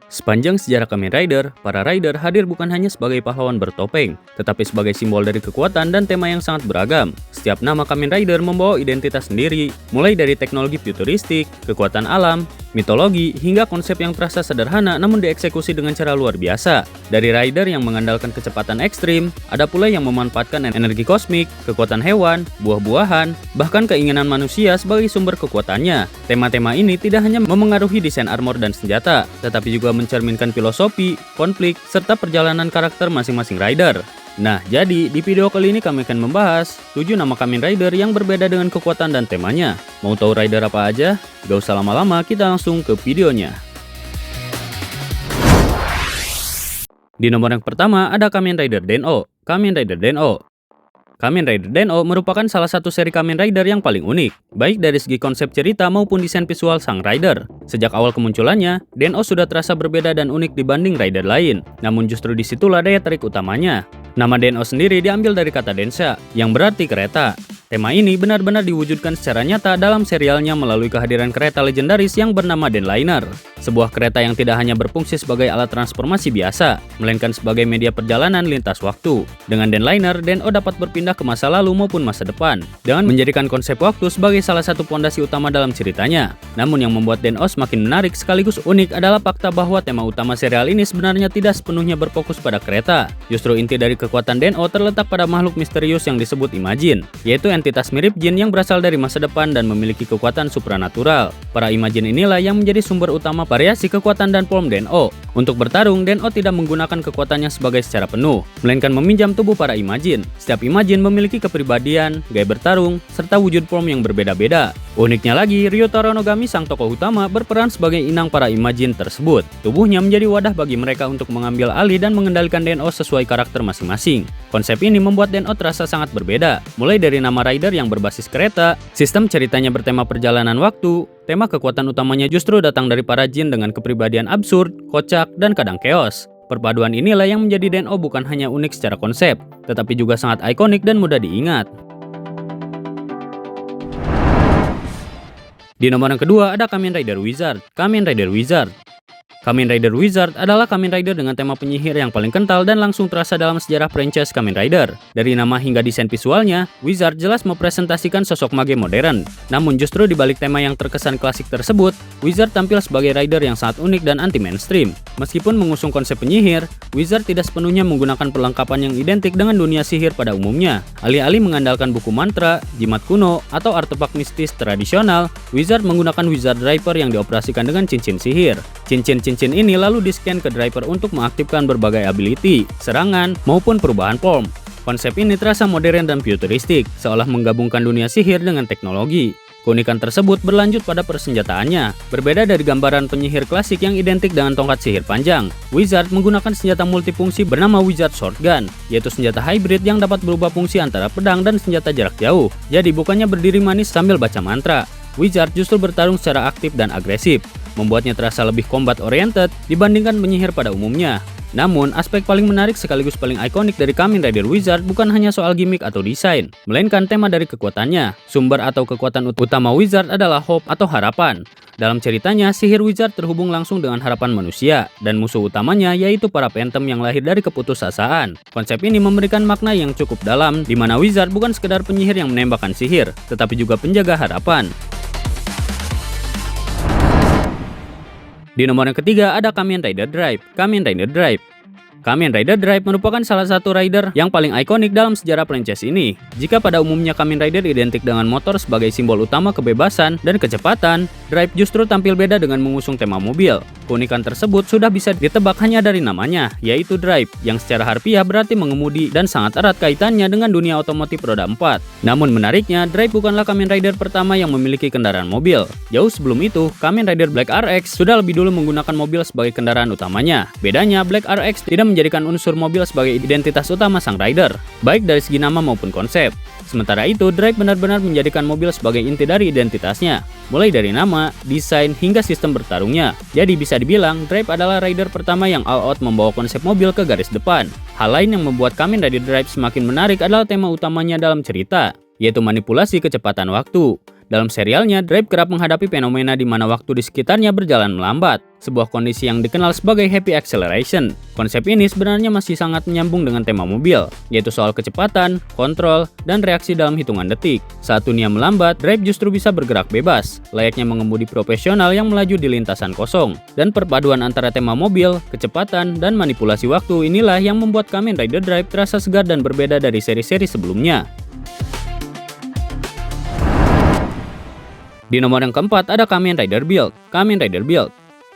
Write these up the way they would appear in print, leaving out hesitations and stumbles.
Sepanjang sejarah Kamen Rider, para rider hadir bukan hanya sebagai pahlawan bertopeng, tetapi sebagai simbol dari kekuatan dan tema yang sangat beragam. Setiap nama Kamen Rider membawa identitas sendiri, mulai dari teknologi futuristik, kekuatan alam, mitologi, hingga konsep yang terasa sederhana namun dieksekusi dengan cara luar biasa. Dari rider yang mengandalkan kecepatan ekstrim, ada pula yang memanfaatkan energi kosmik, kekuatan hewan, buah-buahan, bahkan keinginan manusia sebagai sumber kekuatannya. Tema-tema ini tidak hanya memengaruhi desain armor dan senjata, tetapi juga mencerminkan filosofi, konflik, serta perjalanan karakter masing-masing rider. Nah, jadi di video kali ini kami akan membahas 7 nama Kamen Rider yang berbeda dengan kekuatan dan temanya. Mau tahu rider apa aja? Gak usah lama-lama, kita langsung ke videonya. Di nomor yang pertama ada Kamen Rider Den-O. Kamen Rider Den-O. Kamen Rider Den-O merupakan salah satu seri Kamen Rider yang paling unik, baik dari segi konsep cerita maupun desain visual sang rider. Sejak awal kemunculannya, Den-O sudah terasa berbeda dan unik dibanding rider lain, namun justru disitulah daya tarik utamanya. Nama Den-O sendiri diambil dari kata Densha, yang berarti kereta. Tema ini benar-benar diwujudkan secara nyata dalam serialnya melalui kehadiran kereta legendaris yang bernama Denliner. Sebuah kereta yang tidak hanya berfungsi sebagai alat transformasi biasa, melainkan sebagai media perjalanan lintas waktu. Dengan Denliner, Den-O dapat berpindah ke masa lalu maupun masa depan, dengan menjadikan konsep waktu sebagai salah satu pondasi utama dalam ceritanya. Namun yang membuat Den-O semakin menarik sekaligus unik adalah fakta bahwa tema utama serial ini sebenarnya tidak sepenuhnya berfokus pada kereta. Justru inti dari kekuatan Den-O terletak pada makhluk misterius yang disebut Imagine, yaitu entitas mirip jin yang berasal dari masa depan dan memiliki kekuatan supranatural. Para Imagine inilah yang menjadi sumber utama variasi kekuatan dan form Den-O. Untuk bertarung, Den-O tidak menggunakan kekuatannya sebagai secara penuh, melainkan meminjam tubuh para Imagine. Setiap Imagine memiliki kepribadian, gaya bertarung, serta wujud form yang berbeda-beda. Uniknya lagi, Ryotaro Nogami, sang tokoh utama, berperan sebagai inang para Imagine tersebut. Tubuhnya menjadi wadah bagi mereka untuk mengambil alih dan mengendalikan Den-O sesuai karakter masing-masing. Konsep ini membuat Den-O terasa sangat berbeda, mulai dari nama rider yang berbasis kereta, sistem ceritanya bertema perjalanan waktu, tema kekuatan utamanya justru datang dari para jin dengan kepribadian absurd, kocak, dan kadang chaos. Perpaduan inilah yang menjadi Den-O bukan hanya unik secara konsep, tetapi juga sangat ikonik dan mudah diingat. Di nomor yang kedua ada Kamen Rider Wizard. Kamen Rider Wizard. Kamen Rider Wizard adalah Kamen Rider dengan tema penyihir yang paling kental dan langsung terasa dalam sejarah franchise Kamen Rider. Dari nama hingga desain visualnya, Wizard jelas mempresentasikan sosok mage modern. Namun justru di balik tema yang terkesan klasik tersebut, Wizard tampil sebagai rider yang sangat unik dan anti-mainstream. Meskipun mengusung konsep penyihir, Wizard tidak sepenuhnya menggunakan perlengkapan yang identik dengan dunia sihir pada umumnya. Alih-alih mengandalkan buku mantra, jimat kuno, atau artefak mistis tradisional, Wizard menggunakan Wizard Driver yang dioperasikan dengan cincin sihir. Cincin ini lalu di-scan ke driver untuk mengaktifkan berbagai ability, serangan, maupun perubahan form. Konsep ini terasa modern dan futuristik, seolah menggabungkan dunia sihir dengan teknologi. Keunikan tersebut berlanjut pada persenjataannya. Berbeda dari gambaran penyihir klasik yang identik dengan tongkat sihir panjang, Wizard menggunakan senjata multifungsi bernama Wizard Shotgun, yaitu senjata hybrid yang dapat berubah fungsi antara pedang dan senjata jarak jauh. Jadi bukannya berdiri manis sambil baca mantra, Wizard justru bertarung secara aktif dan agresif, membuatnya terasa lebih combat oriented dibandingkan penyihir pada umumnya. Namun, aspek paling menarik sekaligus paling ikonik dari Kamen Rider Wizard bukan hanya soal gimmick atau desain, melainkan tema dari kekuatannya. Sumber atau kekuatan utama Wizard adalah hope atau harapan. Dalam ceritanya, sihir Wizard terhubung langsung dengan harapan manusia, dan musuh utamanya yaitu para Phantom yang lahir dari keputusasaan. Konsep ini memberikan makna yang cukup dalam, di mana Wizard bukan sekedar penyihir yang menembakkan sihir, tetapi juga penjaga harapan. Di nomor yang ketiga ada Kamen Rider Drive. Kamen Rider Drive. Kamen Rider Drive merupakan salah satu rider yang paling ikonik dalam sejarah franchise ini. Jika pada umumnya Kamen Rider identik dengan motor sebagai simbol utama kebebasan dan kecepatan, Drive justru tampil beda dengan mengusung tema mobil. Keunikan tersebut sudah bisa ditebak hanya dari namanya, yaitu Drive, yang secara harfiah berarti mengemudi dan sangat erat kaitannya dengan dunia otomotif roda 4. Namun menariknya, Drive bukanlah Kamen Rider pertama yang memiliki kendaraan mobil. Jauh sebelum itu, Kamen Rider Black RX sudah lebih dulu menggunakan mobil sebagai kendaraan utamanya. Bedanya, Black RX tidak menjadikan unsur mobil sebagai identitas utama sang rider, baik dari segi nama maupun konsep. Sementara itu, Drive benar-benar menjadikan mobil sebagai inti dari identitasnya, mulai dari nama, desain, hingga sistem bertarungnya. Jadi bisa dibilang, Drive adalah rider pertama yang all out membawa konsep mobil ke garis depan. Hal lain yang membuat Kamen Rider Drive semakin menarik adalah tema utamanya dalam cerita, yaitu manipulasi kecepatan waktu. Dalam serialnya, Drive kerap menghadapi fenomena di mana waktu di sekitarnya berjalan melambat, sebuah kondisi yang dikenal sebagai happy acceleration. Konsep ini sebenarnya masih sangat menyambung dengan tema mobil, yaitu soal kecepatan, kontrol, dan reaksi dalam hitungan detik. Saat dunia melambat, Drive justru bisa bergerak bebas, layaknya mengemudi profesional yang melaju di lintasan kosong. Dan perpaduan antara tema mobil, kecepatan, dan manipulasi waktu inilah yang membuat Kamen Rider Drive terasa segar dan berbeda dari seri-seri sebelumnya. Di nomor yang keempat ada Kamen Rider Build. Kamen Rider Build.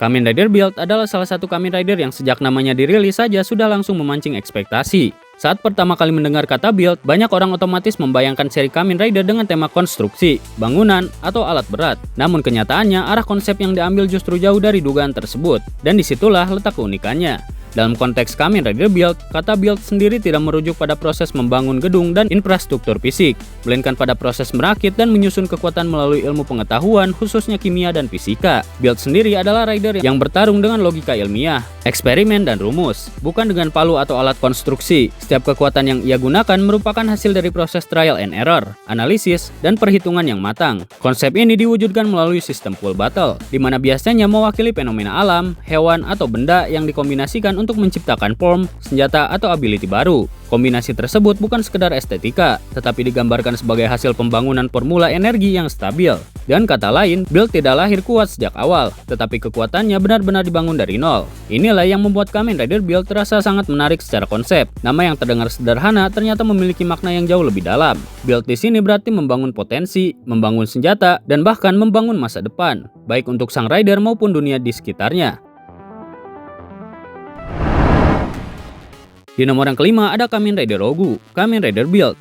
Kamen Rider Build adalah salah satu Kamen Rider yang sejak namanya dirilis saja sudah langsung memancing ekspektasi. Saat pertama kali mendengar kata build, banyak orang otomatis membayangkan seri Kamen Rider dengan tema konstruksi, bangunan, atau alat berat. Namun kenyataannya, arah konsep yang diambil justru jauh dari dugaan tersebut, dan disitulah letak keunikannya. Dalam konteks Kamen Rider Build, kata build sendiri tidak merujuk pada proses membangun gedung dan infrastruktur fisik, melainkan pada proses merakit dan menyusun kekuatan melalui ilmu pengetahuan, khususnya kimia dan fisika. Build sendiri adalah rider yang bertarung dengan logika ilmiah, eksperimen, dan rumus, bukan dengan palu atau alat konstruksi. Setiap kekuatan yang ia gunakan merupakan hasil dari proses trial and error, analisis, dan perhitungan yang matang. Konsep ini diwujudkan melalui sistem full battle, di mana biasanya mewakili fenomena alam, hewan, atau benda yang dikombinasikan untuk menciptakan form, senjata, atau ability baru. Kombinasi tersebut bukan sekedar estetika, tetapi digambarkan sebagai hasil pembangunan formula energi yang stabil. Dengan kata lain, build tidak lahir kuat sejak awal, tetapi kekuatannya benar-benar dibangun dari nol. Inilah yang membuat Kamen Rider Build terasa sangat menarik secara konsep. Nama yang terdengar sederhana ternyata memiliki makna yang jauh lebih dalam. Build di sini berarti membangun potensi, membangun senjata, dan bahkan membangun masa depan, baik untuk sang rider maupun dunia di sekitarnya. Di nomor yang kelima ada Kamen Rider Rogu. Kamen Rider Build.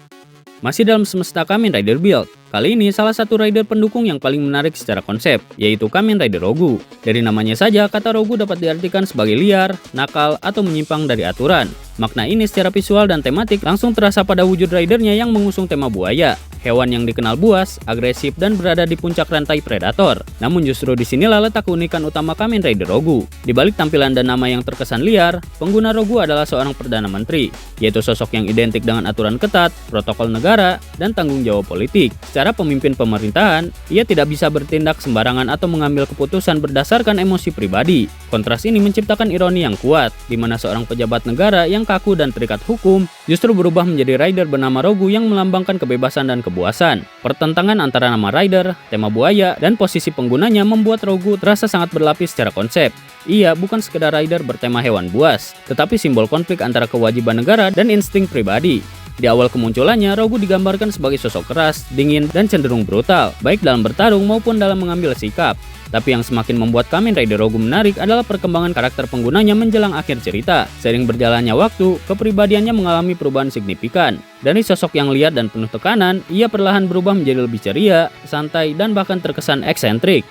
Masih dalam semesta Kamen Rider Build, kali ini salah satu rider pendukung yang paling menarik secara konsep, yaitu Kamen Rider Rogu. Dari namanya saja, kata Rogu dapat diartikan sebagai liar, nakal, atau menyimpang dari aturan. Makna ini secara visual dan tematik langsung terasa pada wujud ridernya yang mengusung tema buaya, hewan yang dikenal buas, agresif, dan berada di puncak rantai predator. Namun justru disinilah letak keunikan utama Kamen Rider Rogu. Di balik tampilan dan nama yang terkesan liar, pengguna Rogu adalah seorang Perdana Menteri, yaitu sosok yang identik dengan aturan ketat, protokol negara, dan tanggung jawab politik. Secara pemimpin pemerintahan, ia tidak bisa bertindak sembarangan atau mengambil keputusan berdasarkan emosi pribadi. Kontras ini menciptakan ironi yang kuat, di mana seorang pejabat negara yang kaku dan terikat hukum justru berubah menjadi rider bernama Rogu yang melambangkan kebebasan dan kepuasan. Pertentangan antara nama rider, tema buaya, dan posisi penggunanya membuat Rogu terasa sangat berlapis secara konsep. Ia bukan sekedar rider bertema hewan buas, tetapi simbol konflik antara kewajiban negara dan insting pribadi. Di awal kemunculannya, Rogu digambarkan sebagai sosok keras, dingin, dan cenderung brutal, baik dalam bertarung maupun dalam mengambil sikap. Tapi yang semakin membuat Kamen Rider Rogu menarik adalah perkembangan karakter penggunanya menjelang akhir cerita. Seiring berjalannya waktu, kepribadiannya mengalami perubahan signifikan. Dari sosok yang liar dan penuh tekanan, ia perlahan berubah menjadi lebih ceria, santai, dan bahkan terkesan eksentrik.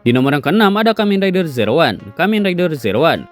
Di nomor yang keenam ada Kamen Rider Zero One. Kamen Rider Zero One.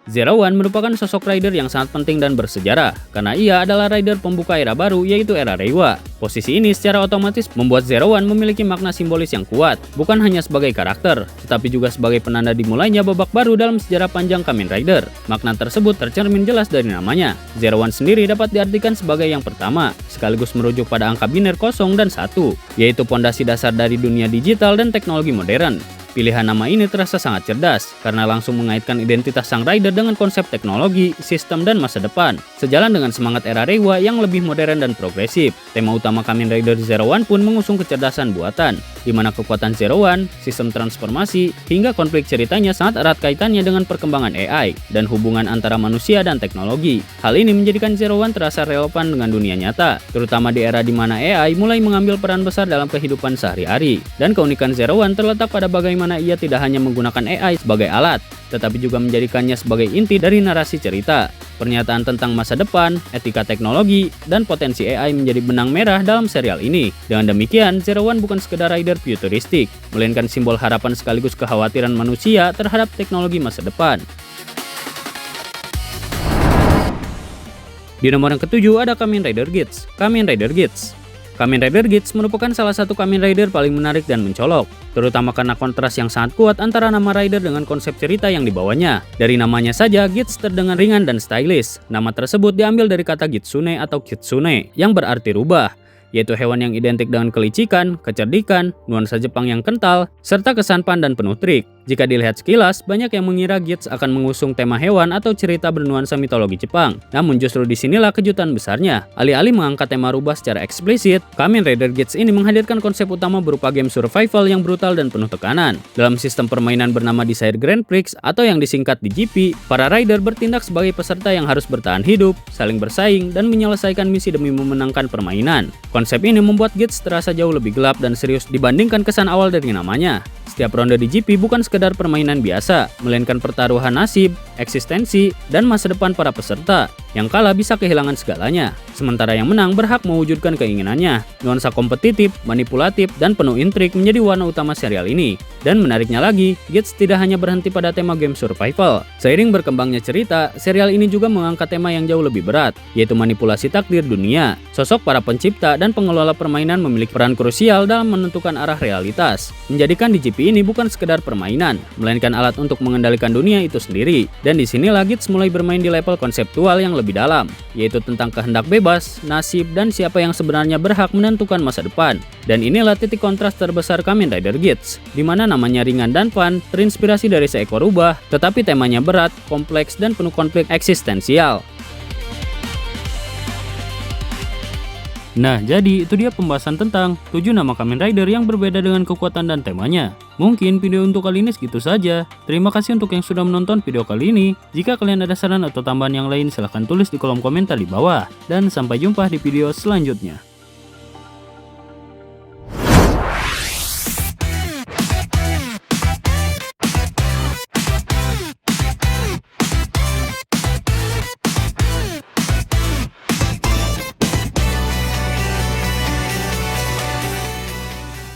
Zero One merupakan sosok rider yang sangat penting dan bersejarah, karena ia adalah rider pembuka era baru, yaitu era Reiwa. Posisi ini secara otomatis membuat Zero One memiliki makna simbolis yang kuat, bukan hanya sebagai karakter, tetapi juga sebagai penanda dimulainya babak baru dalam sejarah panjang Kamen Rider. Makna tersebut tercermin jelas dari namanya. Zero One sendiri dapat diartikan sebagai yang pertama, sekaligus merujuk pada angka biner 0 dan 1, yaitu pondasi dasar dari dunia digital dan teknologi modern. Pilihan nama ini terasa sangat cerdas, karena langsung mengaitkan identitas sang rider dengan konsep teknologi, sistem, dan masa depan. Sejalan dengan semangat era Reiwa yang lebih modern dan progresif, tema utama Kamen Rider Zero One pun mengusung kecerdasan buatan, di mana kekuatan Zero One, sistem transformasi, hingga konflik ceritanya sangat erat kaitannya dengan perkembangan AI, dan hubungan antara manusia dan teknologi. Hal ini menjadikan Zero One terasa relevan dengan dunia nyata, terutama di era di mana AI mulai mengambil peran besar dalam kehidupan sehari-hari. Dan keunikan Zero One terletak pada bagaimana ia tidak hanya menggunakan AI sebagai alat, tetapi juga menjadikannya sebagai inti dari narasi cerita. Pernyataan tentang masa depan, etika teknologi, dan potensi AI menjadi benang merah dalam serial ini. Dengan demikian, Zero One bukan sekedar rider futuristik, melainkan simbol harapan sekaligus kekhawatiran manusia terhadap teknologi masa depan. Di nomor yang ketujuh ada Kamen Rider Geats. Kamen Rider Geats. Kamen Rider Geats merupakan salah satu Kamen Rider paling menarik dan mencolok, terutama karena kontras yang sangat kuat antara nama rider dengan konsep cerita yang dibawanya. Dari namanya saja, Geats terdengar ringan dan stylish. Nama tersebut diambil dari kata Gitsune atau Kitsune, yang berarti rubah, yaitu hewan yang identik dengan kelicikan, kecerdikan, nuansa Jepang yang kental, serta kesan pandan penuh trik. Jika dilihat sekilas, banyak yang mengira Gits akan mengusung tema hewan atau cerita bernuansa mitologi Jepang. Namun justru disinilah kejutan besarnya. Alih-alih mengangkat tema rubah secara eksplisit, Kamen Rider Gits ini menghadirkan konsep utama berupa game survival yang brutal dan penuh tekanan. Dalam sistem permainan bernama Desire Grand Prix atau yang disingkat DGP, para rider bertindak sebagai peserta yang harus bertahan hidup, saling bersaing, dan menyelesaikan misi demi memenangkan permainan. Konsep ini membuat Gits terasa jauh lebih gelap dan serius dibandingkan kesan awal dari namanya. Setiap ronde di GP bukan sekedar permainan biasa, melainkan pertaruhan nasib, eksistensi, dan masa depan para peserta. Yang kalah bisa kehilangan segalanya, sementara yang menang berhak mewujudkan keinginannya. Nuansa kompetitif, manipulatif, dan penuh intrik menjadi warna utama serial ini. Dan menariknya lagi, Gits tidak hanya berhenti pada tema game survival. Seiring berkembangnya cerita, serial ini juga mengangkat tema yang jauh lebih berat, yaitu manipulasi takdir dunia. Sosok para pencipta dan pengelola permainan memiliki peran krusial dalam menentukan arah realitas, menjadikan DGP ini bukan sekedar permainan, melainkan alat untuk mengendalikan dunia itu sendiri. Dan disinilah Gits mulai bermain di level konseptual yang lebih dalam, yaitu tentang kehendak bebas, nasib, dan siapa yang sebenarnya berhak menentukan masa depan. Dan inilah titik kontras terbesar Kamen Rider Gits, di mana namanya ringan dan fun, terinspirasi dari seekor rubah, tetapi temanya berat, kompleks, dan penuh konflik eksistensial. Nah, jadi itu dia pembahasan tentang 7 nama Kamen Rider yang berbeda dengan kekuatan dan temanya. Mungkin video untuk kali ini segitu saja. Terima kasih untuk yang sudah menonton video kali ini. Jika kalian ada saran atau tambahan yang lain, silahkan tulis di kolom komentar di bawah. Dan sampai jumpa di video selanjutnya.